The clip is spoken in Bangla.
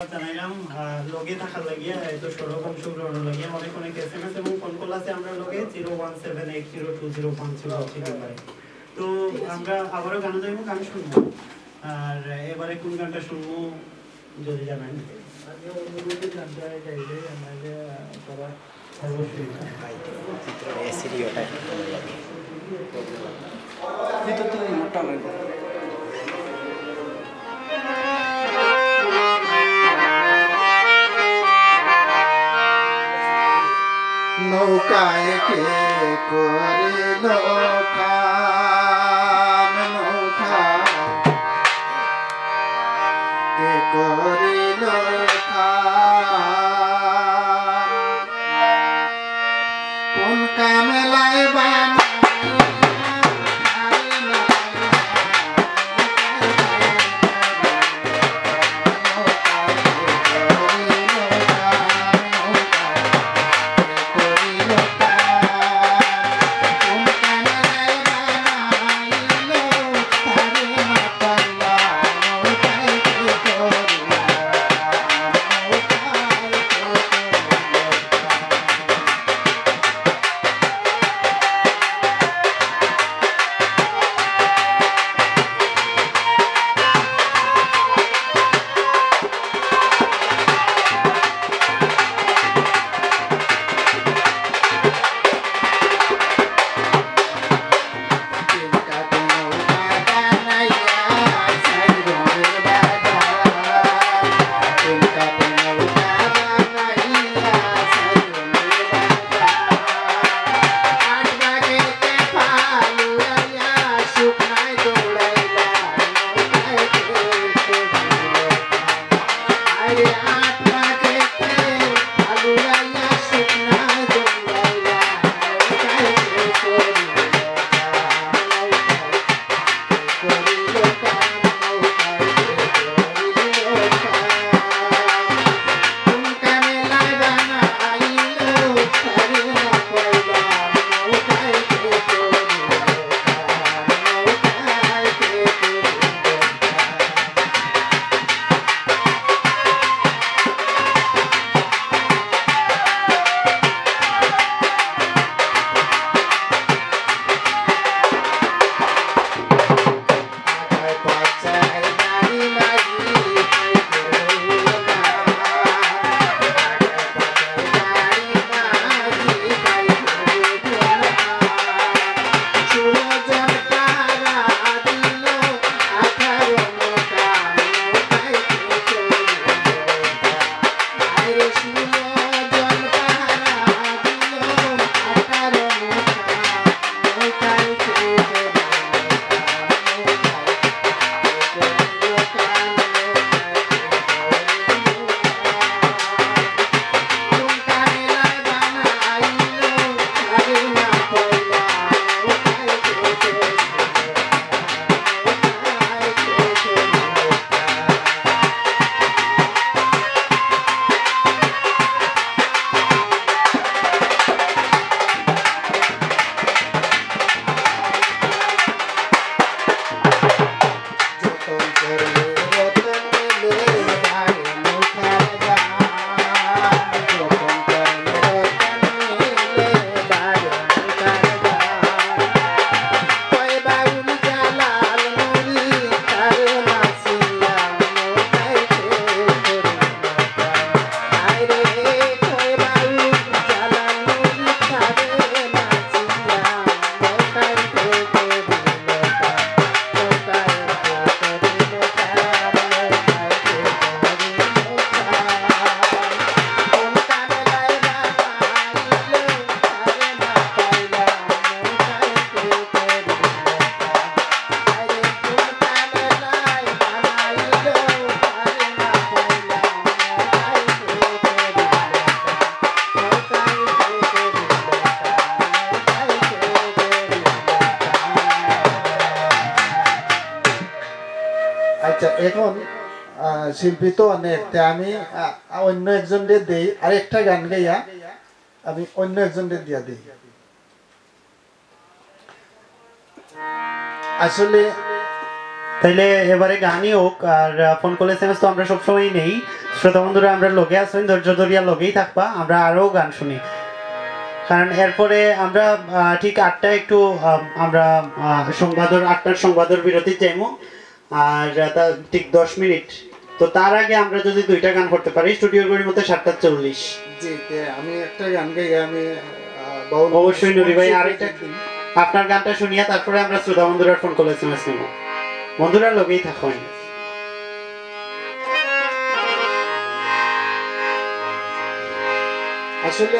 জানাইলাম লগে থাকার লাগিয়া তো সড়ক অংশগ্রহণের লাগিয়া অনেক অনেক এসএমএস এবং ফোন কল আছে আমরা লগে 017802050 নাম্বারে। তো আমরা আবারও গান যাইব, গান শুনবো। আর এবারে কোন গানটা শুনবো যদি জানেন। আমি অনুরোধ জানতে চাইলে আমাদের তারা অবশ্যই চিত্র এসিডিওটা চিত্র তো মোটা লাগবে। নৌকায় কে করিল খান, নৌকা কে করিল খান, কোন কামে লাইবান এখন শিল্পী তো অনেক, আমি অন্য একজনদের দেই আরেকটা গান গাইয়া আমি অন্য একজনদের দিয়া দিই। আসলে তাইলে এবারে গানই হোক, আর ফোন কল এসএমএস তো আমরা সবসময় নেই। শ্রোতা বন্ধুরা আমরা লোকে আছেন, ধৈর্য ধরিয়া লোকেই থাকবা, আমরা আরও গান শুনি। কারণ এরপরে আমরা ঠিক 8টায় একটু আমরা সংবাদর 8টার সংবাদর বিরতি যাইমু, আর ঠিক 10 মিনিট। তো তার আগে আমরা যদি 2টা গান করতে পারি, স্টুডিওর গড়ির মধ্যে 7:40। জি, আমি একটা গান গাই, আমি অবশ্যই নুরি ভাই আরেকটা আপনার গানটা শুনিয়া তারপরে আমরা শ্রোতা বন্ধুরা ফোন কল এসএমএস নেব। বন্ধুরা লগেই থাকুন। আসলে